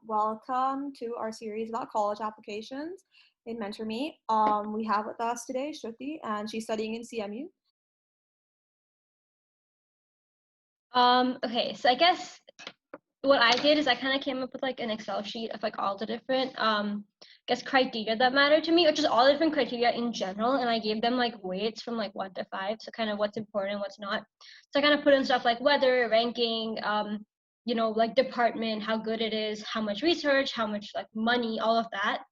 Welcome to our series about college applications in Mentor Me. We have with us today Shruti, and she's studying in CMU. Okay, so I guess what I did is I kind of came up with like an Excel sheet of like all the different guess criteria that matter to me, or just all the different criteria in general, and I gave them like weights from like 1 to 5, so kind of what's important, what's not. So I kind of put in stuff like weather, ranking, like department, how good it is, how much research, how much like money, all of that,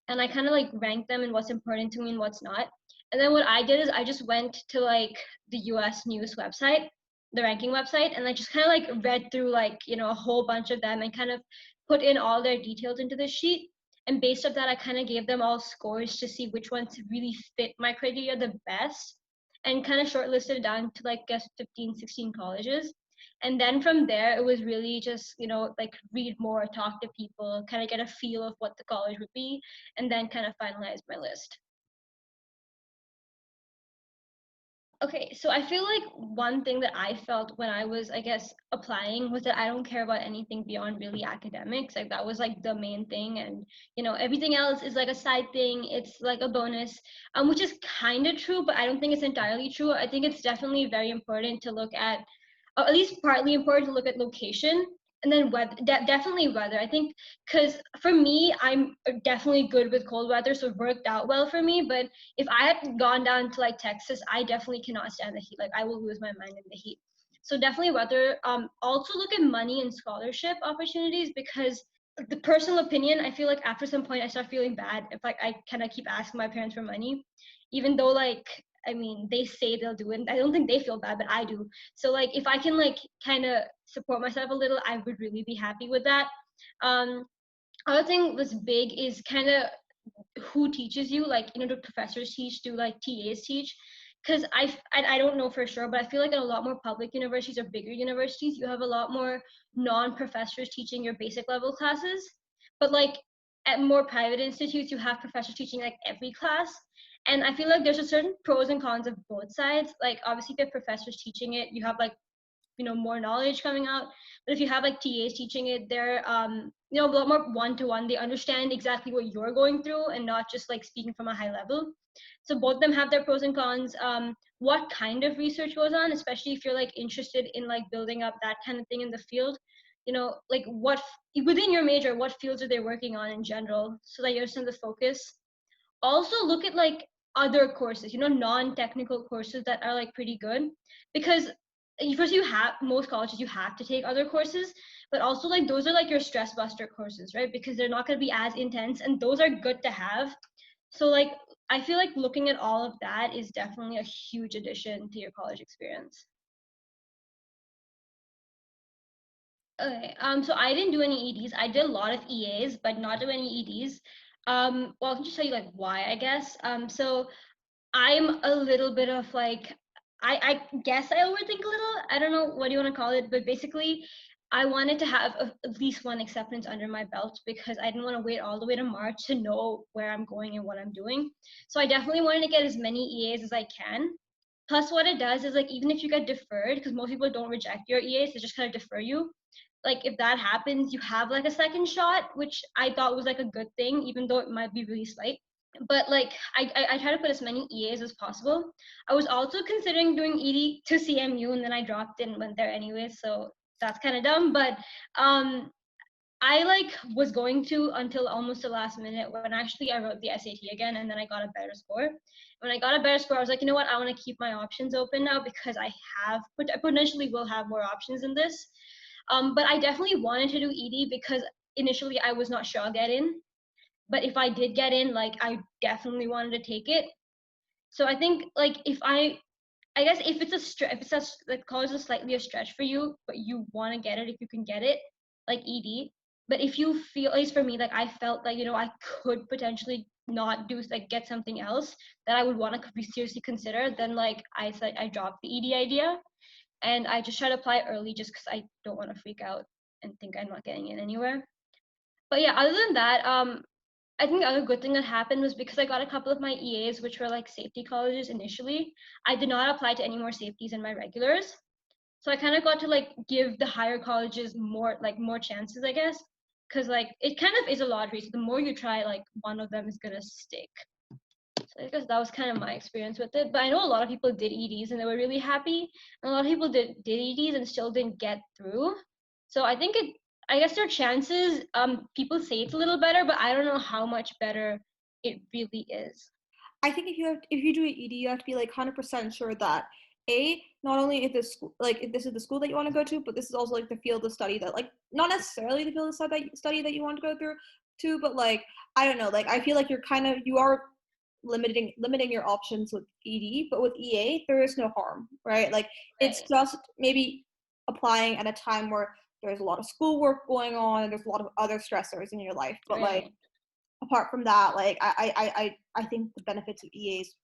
and I kind of like ranked them and what's important to me and what's not. And then what I did is I just went to like the US news website, the ranking website, and I just kind of like read through like, a whole bunch of them and kind of put in all their details into the sheet. And based off that, I kind of gave them all scores to see which ones really fit my criteria the best, and kind of shortlisted it down to like guess 15, 16 colleges. And then from there it was really just like read more, talk to people, kind of get a feel of what the college would be, and then kind of finalize my list. Okay, so I feel like one thing that I felt when I was, I guess, applying was that I don't care about anything beyond really academics. Like that was like the main thing, and everything else is like a side thing. It's like a bonus, which is kind of true, but I don't think it's entirely true. I think it's definitely very important to look at, or at least partly important to look at location, and then weather. Definitely weather. I think because for me, I'm definitely good with cold weather, so it worked out well for me. But if I had gone down to like Texas, I definitely cannot stand the heat. Like I will lose my mind in the heat. So definitely weather. Also look at money and scholarship opportunities, because the personal opinion, I feel like after some point I start feeling bad if like I kind of keep asking my parents for money, even though like I mean they say they'll do it. I don't think they feel bad, but I do. So like if I can like kind of support myself a little, I would really be happy with that. Um, Other thing was big is kind of who teaches you, like do professors teach, do like TAs teach? Because I don't know for sure, but I feel like in a lot more public universities or bigger universities you have a lot more non-professors teaching your basic level classes, but like at more private institutes you have professors teaching like every class. And I feel like there's a certain pros and cons of both sides. Like obviously if you have professors teaching it, you have like more knowledge coming out. But if you have like TAs teaching it, they're a lot more one-to-one. They understand exactly what you're going through and not just like speaking from a high level. So both of them have their pros and cons. What kind of research goes on, especially if you're like interested in like building up that kind of thing in the field, like what within your major, what fields are they working on in general, so that you understand the focus. Also look at like other courses, non-technical courses that are like pretty good, because first you have, most colleges you have to take other courses, but also like those are like your stress buster courses, right? Because they're not going to be as intense, and those are good to have. So like I feel like looking at all of that is definitely a huge addition to your college experience. Okay, so I didn't do any EDs. I did a lot of EAs, but not do any EDs. Well, I can just tell you like why, I guess. So I'm a little bit of like, I guess I overthink a little. I don't know what you want to call it, but basically, I wanted to have at least one acceptance under my belt, because I didn't want to wait all the way to March to know where I'm going and what I'm doing. So I definitely wanted to get as many EAs as I can. Plus, what it does is like even if you get deferred, because most people don't reject your EAs, they just kind of defer you. Like if that happens, you have like a second shot, which I thought was like a good thing, even though it might be really slight. But like I try to put as many EAs as possible. I was also considering doing ED to CMU, and then I dropped it and went there anyway, so that's kind of dumb. But I like was going to until almost the last minute, when actually I wrote the SAT again, and then I got a better score. When I got a better score, I was like, you know what, I want to keep my options open now, because I potentially will have more options in this. But I definitely wanted to do ED because initially I was not sure I'll get in, but if I did get in, like I definitely wanted to take it. So I think like if I guess if it's if it's such like college is slightly a stretch for you, but you want to get it, if you can get it, like ED. But if you feel, at least for me, like I felt like I could potentially not do like get something else that I would want to seriously consider, then like I said, I dropped the ED idea, and I just try to apply early, just because I don't want to freak out and think I'm not getting in anywhere. But yeah, other than that, I think the other good thing that happened was because I got a couple of my EAs, which were like safety colleges initially. I did not apply to any more safeties in my regulars. So I kind of got to like give the higher colleges more chances, I guess. because like it kind of is a lottery. So the more you try, like one of them is gonna stick. So I guess that was kind of my experience with it. But I know a lot of people did EDs and they were really happy. And a lot of people did EDs and still didn't get through. So I guess their chances, people say it's a little better, but I don't know how much better it really is. I think if you do an ED, you have to be like 100% sure that not only if this school, like if this is the school that you want to go to, but this is also like the field of study that, like, not necessarily the field of study that you want to go through to, but like, I don't know, like I feel like you are limiting your options with ED, but with EA there is no harm, right? Like it's Right. just maybe applying at a time where there's a lot of schoolwork going on and there's a lot of other stressors in your life, but like Right. apart from that, like I think the benefits of EAs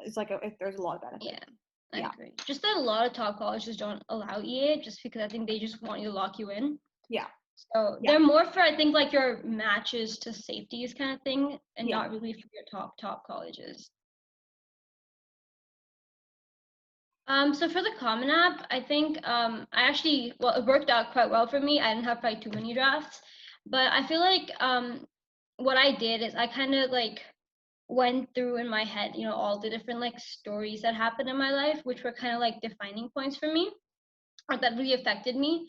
is like if there's a lot of benefits. Yeah. I Yeah, agree. Just that a lot of top colleges don't allow EA just because I think they just want you to lock you in. yeah, So yeah, they're more for I think like your matches to safeties kind of thing and yeah. not really for your top colleges. So for the Common App, I think I actually well it worked out quite well for me. I didn't have probably too many drafts, but I feel like what I did is I kind of like went through in my head, all the different like stories that happened in my life, which were kind of like defining points for me or that really affected me.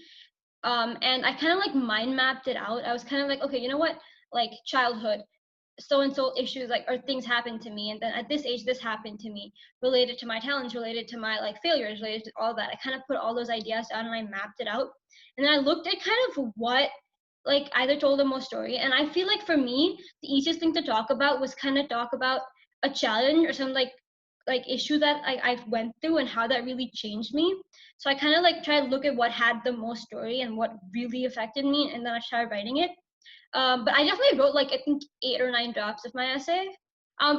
And I kind of like mind mapped it out. I was kind of like, okay, you know what? Like childhood, so and so issues like or things happened to me, and then at this age this happened to me, related to my talents, related to my like failures, related to all that. I kind of put all those ideas down and I mapped it out. And then I looked at kind of what like either told the most story. And I feel like for me, the easiest thing to talk about was kind of talk about a challenge or some like issue that I went through and how that really changed me. So I kind of like tried to look at what had the most story and what really affected me, and then I started writing it. But I definitely wrote like I think 8 or 9 drafts of my essay.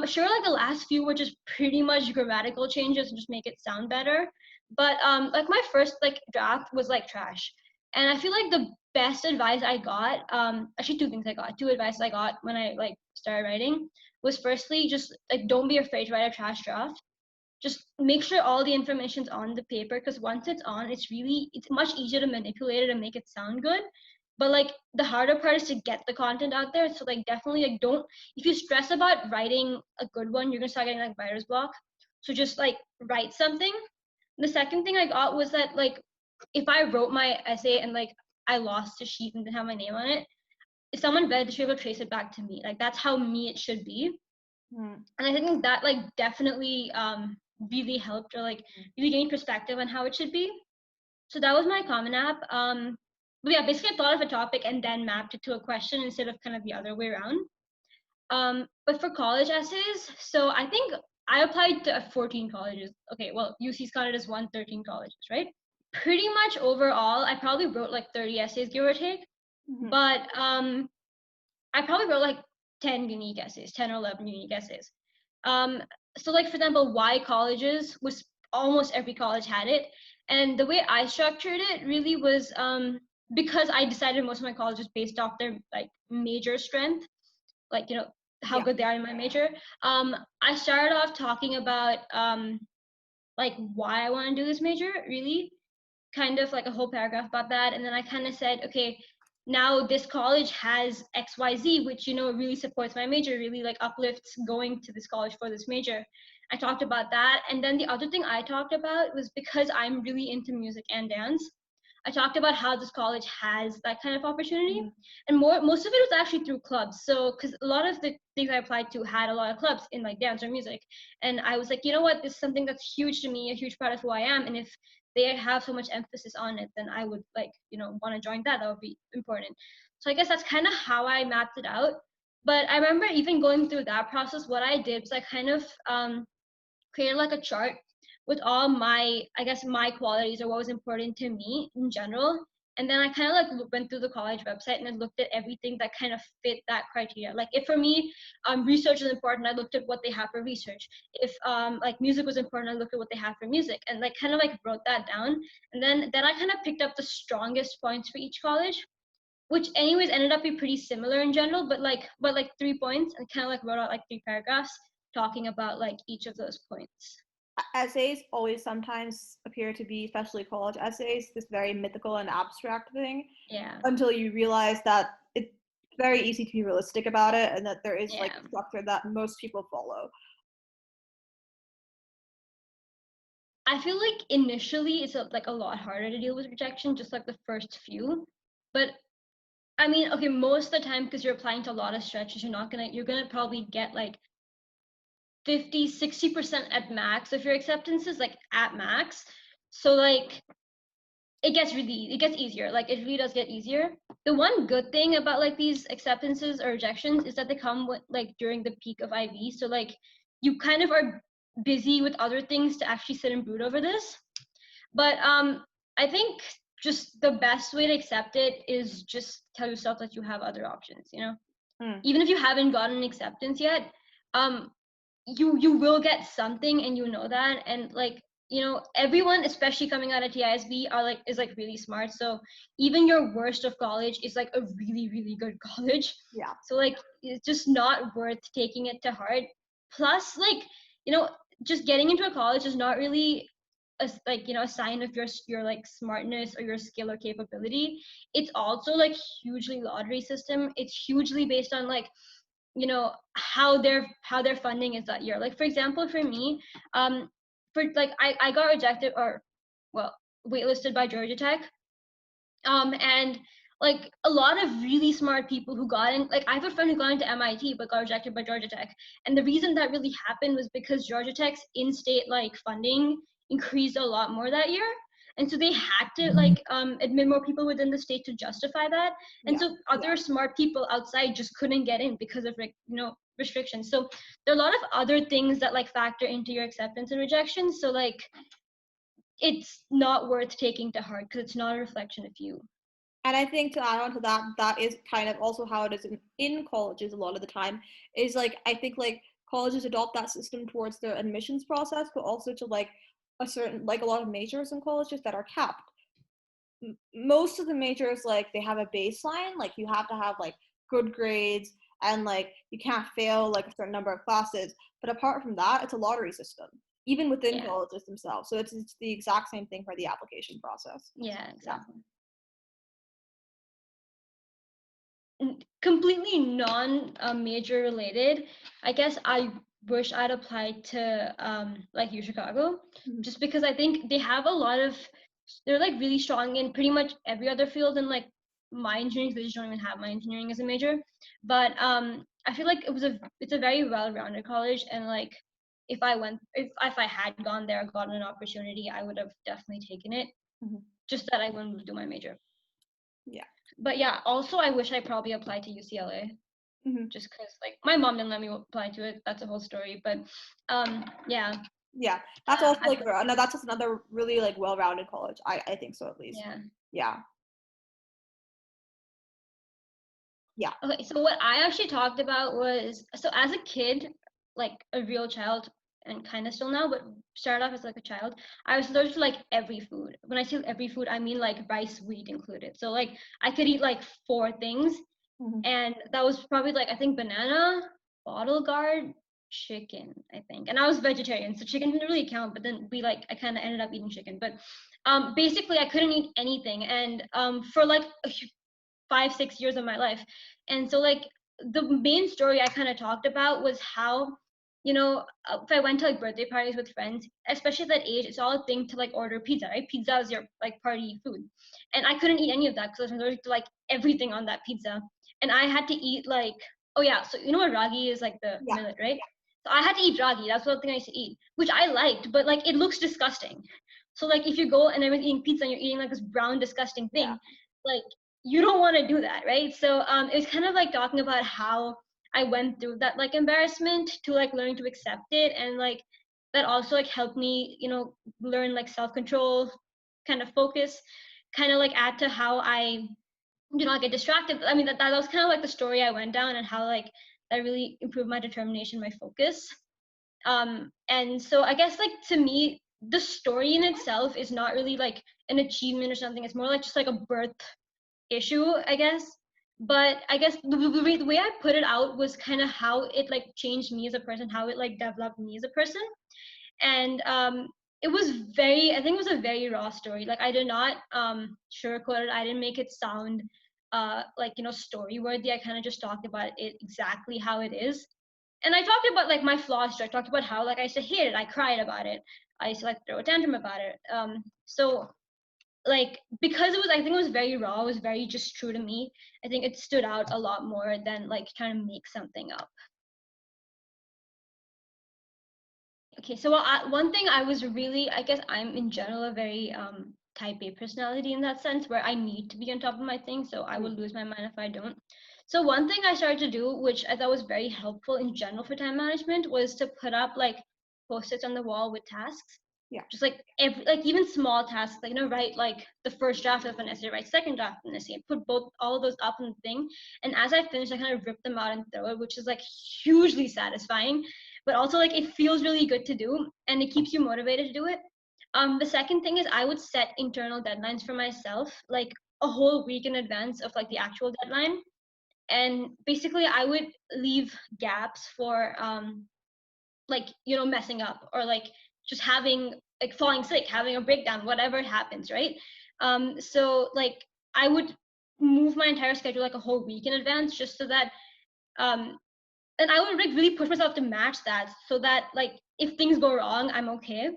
Sure, like the last few were just pretty much grammatical changes and just make it sound better. But like my first like draft was like trash, and I feel like the best advice I got, actually two things I got, two advice I got when I like started writing was firstly just like don't be afraid to write a trash draft. Just make sure all the information's on the paper because once it's on, it's much easier to manipulate it and make it sound good. But like the harder part is to get the content out there. So like definitely like don't if you stress about writing a good one, you're gonna start getting like writer's block. So just like write something. The second thing I got was that like if I wrote my essay and like I lost a sheet and didn't have my name on it, if someone read, they should be able to trace it back to me. Like that's how me it should be. Mm. And I think that like definitely really helped or like really gained perspective on how it should be. So that was my Common App. But yeah, basically I thought of a topic and then mapped it to a question instead of kind of the other way around. But for college essays, so I think I applied to 14 colleges. Okay, well, UC's counted as 113 colleges, right? Pretty much overall, I probably wrote like 30 essays, give or take. Mm-hmm. But I probably wrote like 10 unique essays, 10 or 11 unique essays. Um, so like for example, why colleges was almost every college had it. And the way I structured it really was because I decided most of my colleges based off their like major strength, like how Yeah. good they are in my major. I started off talking about like why I want to do this major, really, kind of like a whole paragraph about that. And then I kind of said, okay, now this college has XYZ, which, really supports my major, really like uplifts going to this college for this major. I talked about that. And then the other thing I talked about was because I'm really into music and dance. I talked about how this college has that kind of opportunity, Mm-hmm. and most of it was actually through clubs. So, because a lot of the things I applied to had a lot of clubs in like dance or music, and I was like, you know what, this is something that's huge to me, a huge part of who I am, and if they have so much emphasis on it, then I would like, want to join that. That would be important. So I guess that's kind of how I mapped it out. But I remember even going through that process, what I did was I kind of created like a chart with all my, I guess, my qualities or what was important to me in general. And then I kind of like went through the college website and I looked at everything that kind of fit that criteria. Like if for me, research is important, I looked at what they have for research. If like music was important, I looked at what they have for music, and like kind of like wrote that down. And then I kind of picked up the strongest points for each college, which anyways ended up being pretty similar in general, but like 3 points, and kind of like wrote out like 3 paragraphs talking about like each of those points. Essays always sometimes appear to be, especially college essays, this very mythical and abstract thing Yeah. until you realize that very easy to be realistic about it, and that there is like Yeah. a structure that most people follow. I feel like initially it's like a lot harder to deal with rejection, just like the first few. But I mean, okay, most of the time because you're applying to a lot of stretches, you're gonna probably get like 50, 60% at max of your acceptances, like at max. So like it gets easier. Like it really does get easier. The one good thing about like these acceptances or rejections is that they come with like during the peak of IV. So like you kind of are busy with other things to actually sit and brood over this. But I think just the best way to accept it is just tell yourself that you have other options, you know? Mm. Even if you haven't gotten acceptance yet, um, you will get something and you know that. And like, you know, everyone, especially coming out of TISB, is like really smart. So even your worst of college is like a really, really good college. Yeah. So like it's just not worth taking it to heart. Plus, like, you know, just getting into a college is not really a sign of your like smartness or your skill or capability. It's also like hugely lottery system. It's hugely based on like, you know, how their funding is that year. Like for example, for me, for like I got rejected or well waitlisted by Georgia Tech, and like a lot of really smart people who got in, like I have a friend who got into MIT but got rejected by Georgia Tech. And the reason that really happened was because Georgia Tech's in-state like funding increased a lot more that year. And so they had to like admit more people within the state to justify that. And Yeah. so other smart people outside just couldn't get in because of like, you know, restrictions. So there are a lot of other things that like factor into your acceptance and rejection. So like it's not worth taking to heart because it's not a reflection of you. And I think to add on to that, that is kind of also how it is in colleges a lot of the time. Is like I think like colleges adopt that system towards their admissions process, but also to like a certain like a lot of majors in colleges that are capped. Most of the majors like they have a baseline, like you have to have like good grades and like you can't fail like a certain number of classes. But apart from that, it's a lottery system, even within Yeah. colleges themselves. So it's the exact same thing for the application process. Yeah, Yeah. exactly. Completely non major related. I guess I wish I'd applied to like U Chicago, Mhm. just because I think they have a lot of they're like really strong in pretty much every other field, and like my engineering, they just don't even have my engineering as a major. But I feel like it's a very well-rounded college, and like if I had gone there, gotten an opportunity, I would have definitely taken it. Mhm. Just that I wouldn't do my major. Yeah. But yeah, also I wish I probably applied to UCLA, Mhm. just because like my mom didn't let me apply to it. That's a whole story. But yeah, Yeah, that's also I like feel no, that's just another really like well-rounded college. I think so at least. yeah. Yeah. Yeah. Okay, so what I actually talked about was, so as a kid, like a real child, and kind of still now, but started off as like a child, I was allergic to like every food. When I say every food, I mean like rice, wheat included. So like I could eat like four things, Mhm. and that was probably like I think banana, bottle guard, chicken, I think. And I was vegetarian, so chicken didn't really count, but then I kind of ended up eating chicken. But basically I couldn't eat anything, and for like 5, 6 years of my life. And so like the main story I kind of talked about was how, you know, if I went to like birthday parties with friends, especially at that age, it's all a thing to like order pizza, right? Pizza is your like party food. And I couldn't eat any of that because I was allergic to like everything on that pizza. And I had to eat like, oh yeah, so you know what ragi is, like the Yeah. millet, right? So I had to eat ragi. That's one thing I used to eat, which I liked, but like it looks disgusting. So like if you go and everyone's eating pizza and you're eating like this brown disgusting Yeah. thing, like you don't want to do that, right? So it was kind of like talking about how I went through that like embarrassment to like learning to accept it, and like that also like helped me, you know, learn like self-control, kind of focus, kind of like add to how I do not get distracted. I mean that was kind of like the story I went down, and how like that really improved my determination, my focus. And so I guess like to me the story in itself is not really like an achievement or something. It's more like just like a birth issue, I guess. But I guess the way I put it out was kind of how it like changed me as a person, how it like developed me as a person. And it was I think it was a very raw story. Like I did not sugarcoat it. I didn't make it sound like, story worthy. I kind of just talked about it exactly how it is. And I talked about like my flaws too. I talked about how like I used to hate it. I cried about it. I used to like throw a tantrum about it. So like because I think it was very raw, it was very just true to me. I think it stood out a lot more than like trying to make something up. Okay, so one thing I was really, I guess I'm in general a very type A personality in that sense, where I need to be on top of my things, so I will lose my mind if I don't. So one thing I started to do, which I thought was very helpful in general for time management, was to put up like post-its on the wall with tasks. Yeah. Just like like even small tasks, like write like the first draft of an essay, write second draft of an essay, put all of those up in the thing. And as I finish, I kind of rip them out and throw it, which is like hugely satisfying, but also like it feels really good to do and it keeps you motivated to do it. The second thing is I would set internal deadlines for myself, like a whole week in advance of like the actual deadline. And basically I would leave gaps for like messing up, or like just having like falling sick, having a breakdown, whatever happens, right? So like I would move my entire schedule like a whole week in advance, just so that um and I would like really push myself to match that, so that like if things go wrong, I'm okay.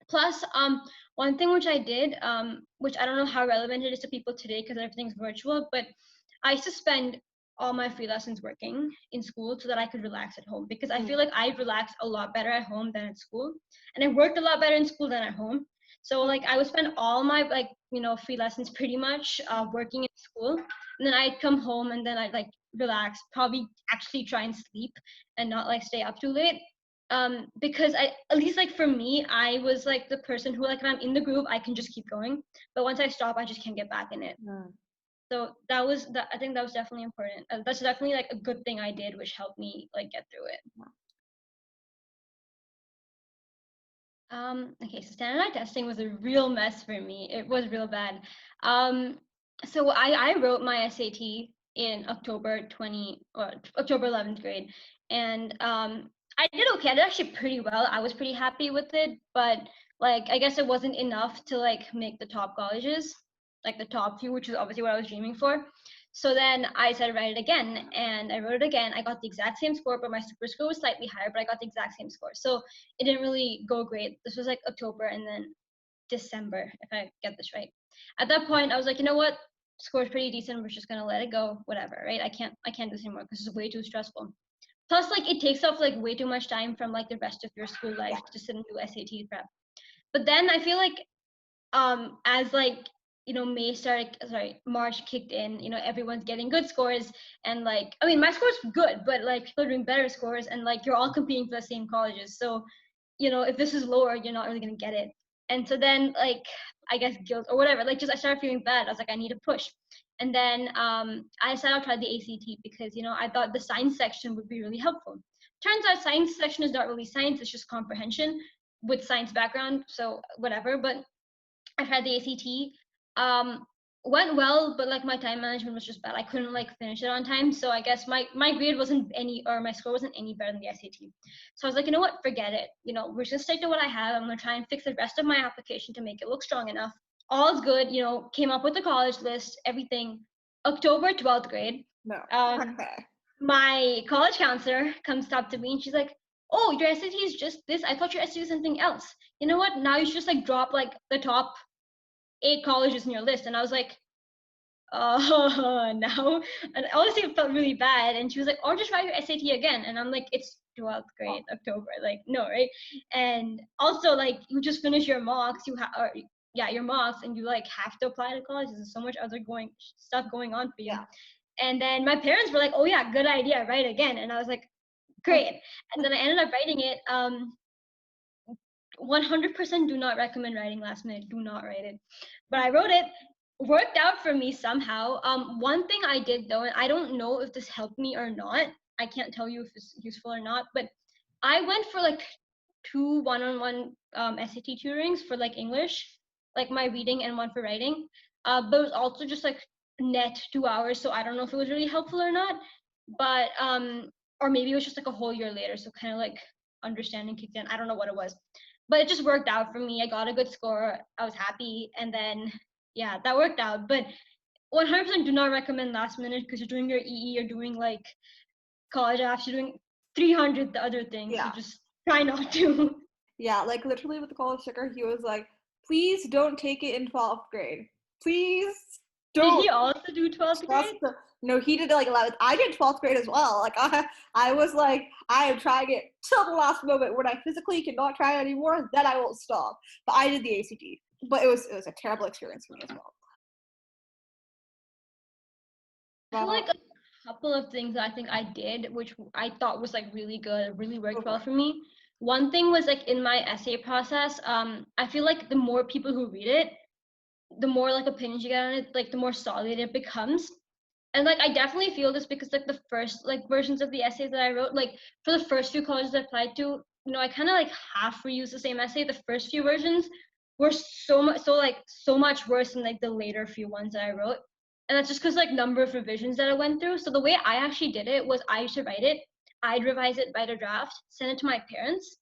Plus, one thing which I did, which I don't know how relevant it is to people today because everything's virtual, but I used to spend all my free lessons working in school so that I could relax at home, because I feel like I relaxed a lot better at home than at school, and I worked a lot better in school than at home. So like I would spend all my like free lessons pretty much working in school, and then I'd come home and then I'd like relax, probably actually try and sleep and not like stay up too late. Because I, at least like for me, I was like the person who like if I'm in the groove I can just keep going, but once I stop I just can't get back in it. So that I think that was definitely important. That's definitely like a good thing I did, which helped me like get through it. Okay, so standardized testing was a real mess for me. It was real bad. So I wrote my SAT in October 11th grade, and I did okay. I did actually pretty well. I was pretty happy with it, but like I guess it wasn't enough to like make the top colleges, like the top few, which is obviously what I was dreaming for. So then I said write it again, and I wrote it again. I got the exact same score, but my super score was slightly higher, but I got the exact same score. So it didn't really go great. This was like October and then December, if I get this right. At that point, I was like, you know what? Score's pretty decent. We're just gonna let it go, whatever, right? I can't do this anymore because it's way too stressful. Plus, like it takes off like way too much time from like the rest of your school life to sit and do SAT prep. But then I feel like as like March kicked in, everyone's getting good scores, and like I mean my score's good, but like people are doing better scores, and like you're all competing for the same colleges, so if this is lower you're not really going to get it. And so then like I guess guilt or whatever, like just I started feeling bad. I was like I need to push. And then I decided I'll try the ACT because I thought the science section would be really helpful. Turns out science section is not really science, it's just comprehension with science background, so whatever. But I tried the ACT. Went well, but like my time management was just bad. I couldn't like finish it on time. So I guess my grade wasn't any, or my score wasn't any better than the SAT. So I was like, you know what, forget it. We're just gonna stick to what I have. I'm gonna try and fix the rest of my application to make it look strong enough. All's good, came up with the college list, everything. October 12th grade. No. My college counselor comes up to me and she's like, oh, your SAT is just this. I thought your SAT was something else. You know what? Now you should just like drop like the top 8 colleges in your list. And I was like, no. And honestly, it felt really bad. And she was like, or just write your SAT again. And I'm like, it's 12th grade, October. Like, no, right? And also, like, you just finish your mocks. Your mocks, and you like have to apply to colleges. There's so much other stuff going on for you. Yeah. And then my parents were like, oh yeah, good idea, write again. And I was like, great. And then I ended up writing it. 100% do not recommend writing last minute. Do not write it. But I wrote it. Worked out for me somehow. One thing I did though, and I don't know if this helped me or not. I can't tell you if it's useful or not. But I went for like 2 one-on-one SAT tutorings for like English, like my reading, and one for writing. But it was also just like net 2 hours. So I don't know if it was really helpful or not. But or maybe it was just like a whole year later. So kind of like understanding kicked in. I don't know what it was. But it just worked out for me. I got a good score. I was happy. And then, yeah, that worked out. But 100% do not recommend last minute because you're doing your EE, you're doing like college apps, you're doing 300 the other things. So Yeah. just try not to. Yeah, like literally with the college sticker, he was like, please don't take it in 12th grade. Please Did don't he also do 12th trust grade? the. No, he did it like 11th. I did 12th grade as well. Like, I was like, I am trying it till the last moment. When I physically cannot try it anymore, then I won't stop. But I did the ACT. But it was a terrible experience for me as well. I feel like a couple of things that I think I did, which I thought was like really good, really Go worked for well it. for me. One thing was like in my essay process, I feel like the more people who read it, the more like opinions you get on it, like the more solid it becomes. And like I definitely feel this because like the first like versions of the essays that I wrote, like for the first few colleges I applied to, I kind of like half reused the same essay. The first few versions were so much worse than like the later few ones that I wrote. And that's just because like number of revisions that I went through. So the way I actually did it was I used to write it, I'd revise it, write a draft, send it to my parents.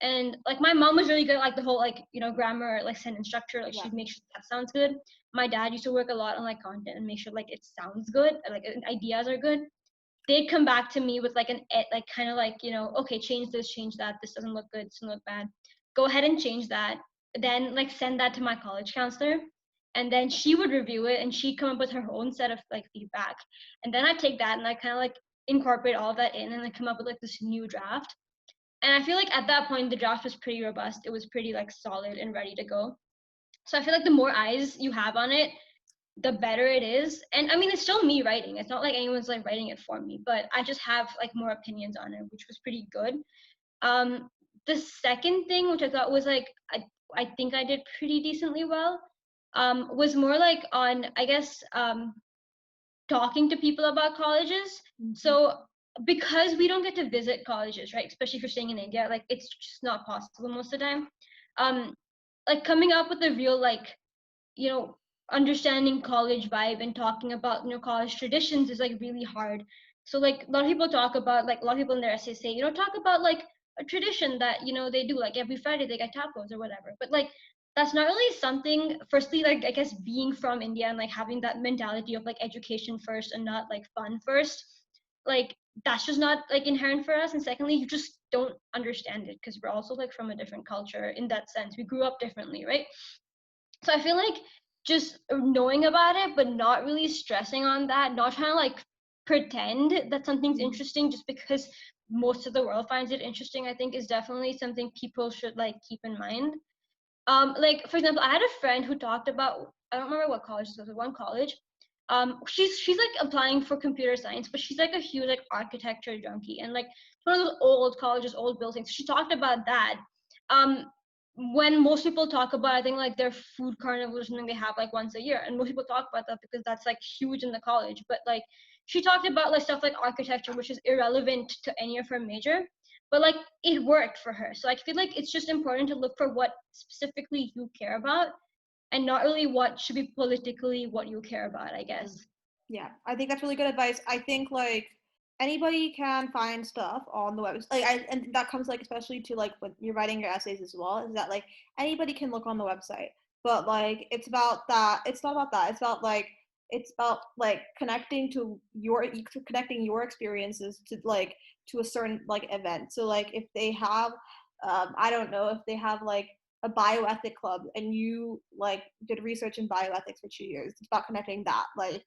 And like my mom was really good at like the whole like grammar, like sentence structure, like Yeah. she'd make sure that sounds good. My dad used to work a lot on like content and make sure like it sounds good, like ideas are good. They'd come back to me with like like kind of like okay, change this, change that, this doesn't look good, this doesn't look bad, go ahead and change that. Then like send that to my college counselor, and then she would review it and she'd come up with her own set of like feedback. And then I take that and I kind of like incorporate all of that in and then come up with like this new draft. And I feel like at that point the draft was pretty robust, it was pretty like solid and ready to go. So I feel like the more eyes you have on it, the better it is. And I mean, it's still me writing. It's not like anyone's like writing it for me, but I just have like more opinions on it, which was pretty good. Um, the second thing, which I thought was like, I think I did pretty decently well, was more like on, I guess, talking to people about colleges. Mm-hmm. So because we don't get to visit colleges, right? Especially if you're staying in India, like it's just not possible most of the time. Um, like coming up with a real like you know understanding college vibe and talking about college traditions is like really hard. So like a lot of people talk about like a lot of people in their essays say talk about like a tradition that they do like every Friday they get tacos or whatever, but like that's not really something. Firstly, like I guess being from India and like having that mentality of like education first and not like fun first, like that's just not like inherent for us. And secondly, you just don't understand it because we're also like from a different culture in that sense. We grew up differently, right? So I feel like just knowing about it but not really stressing on that, not trying to like pretend that something's Mm-hmm. interesting just because most of the world finds it interesting, I think is definitely something people should like keep in mind. Like for example, I had a friend who talked about, I don't remember what college this was, one college. She's like applying for computer science, but she's like a huge like architecture junkie and like one of those old colleges, old buildings. She talked about that. Um, when most people talk about, I think like their food carnival is something they have like once a year, and most people talk about that because that's like huge in the college. But like she talked about like stuff like architecture, which is irrelevant to any of her major, but like it worked for her. So I feel like it's just important to look for what specifically you care about and not really what should be politically what you care about, I guess. Yeah, I think that's really good advice. I think like anybody can find stuff on the website. And that comes like especially to like when you're writing your essays as well, is that like anybody can look on the website. But like it's about that. It's not about that. It's about like connecting your experiences to like to a certain like event. So like if they have I don't know, if they have like a bioethic club and you like did research in bioethics for 2 years, it's about connecting that. Like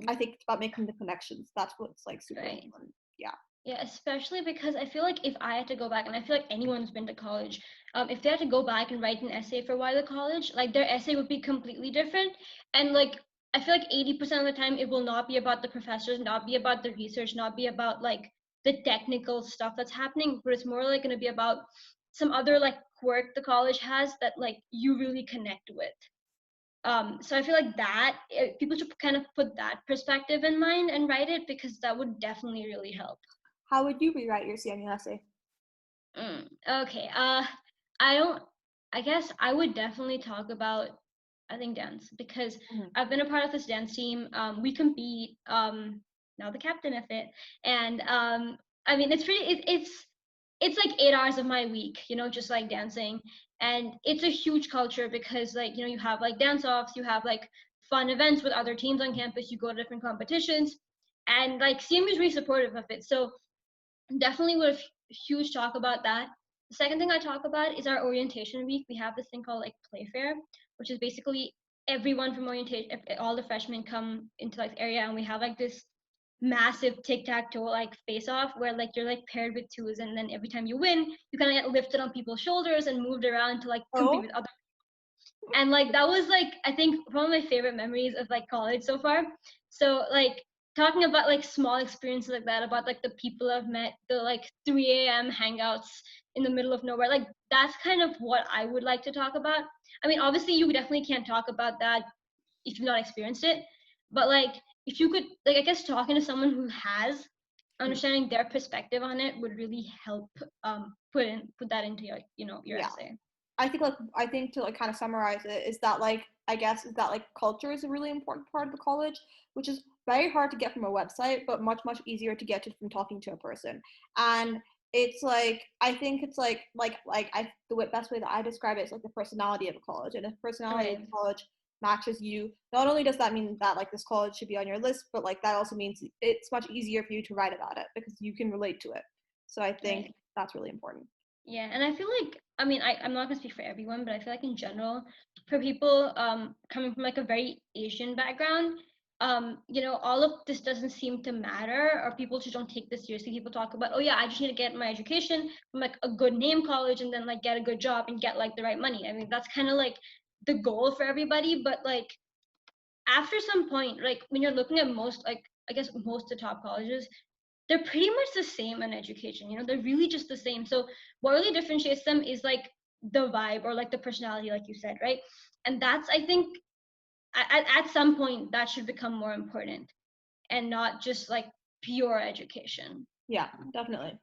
I think it's about making the connections. That's what's like super Right. important. Yeah. Yeah, especially because I feel like if I had to go back, and I feel like anyone who's been to college, if they had to go back and write an essay for why the college, like their essay would be completely different. And like I feel like 80% of the time it will not be about the professors, not be about the research, not be about like the technical stuff that's happening, but it's more like going to be about some other like quirk the college has that like you really connect with. So I feel like that people should kind of put that perspective in mind and write it because that would definitely really help. How would you rewrite your CMU essay? Okay. I don't. I guess I would definitely talk about, I think, dance because Mhm. I've been a part of this dance team. We compete. Now the captain of it, and I mean, it's pretty. It's like 8 hours of my week, just like dancing, and it's a huge culture because like you have like dance offs, you have like fun events with other teams on campus. You go to different competitions, and like CMU is really supportive of it. So definitely would have huge talk about that. The second thing I talk about is our orientation week. We have this thing called like Playfair, which is basically everyone from orientation, all the freshmen come into like the area, and we have like this massive tic-tac-toe like face off where like you're like paired with twos, and then every time you win you kind of get lifted on people's shoulders and moved around to like compete Oh, with other, and like that was like I think one of my favorite memories of like college so far. So like talking about like small experiences like that, about like the people I've met, the like 3 a.m hangouts in the middle of nowhere, like that's kind of what I would like to talk about. I mean, obviously you definitely can't talk about that if you've not experienced it, but like if you could, like I guess talking to someone who has, understanding their perspective on it would really help put that into your, you know, your yeah. essay. I think to like kind of summarize it is that like I guess is that like culture is a really important part of the college, which is very hard to get from a website, but much easier to get to from talking to a person. And it's like I think it's like I the best way that I describe it is like the personality of a college, and if personality of Right. a college matches you, not only does that mean that like this college should be on your list, but like that also means it's much easier for you to write about it because you can relate to it. So I think Right. that's really important. Yeah, and I feel like, I mean, I'm not gonna speak for everyone, but I feel like in general, for people coming from like a very Asian background, you know, all of this doesn't seem to matter, or people just don't take this seriously. People talk about, oh yeah, I just need to get my education from like a good name college and then like get a good job and get like the right money. I mean, that's kind of like the goal for everybody, but like after some point, like when you're looking at most, like I guess most of the top colleges, they're pretty much the same in education. You know, they're really just the same. So what really differentiates them is like the vibe or like the personality, like you said, right? And that's, I think, at some point that should become more important and not just like pure education. Yeah, definitely.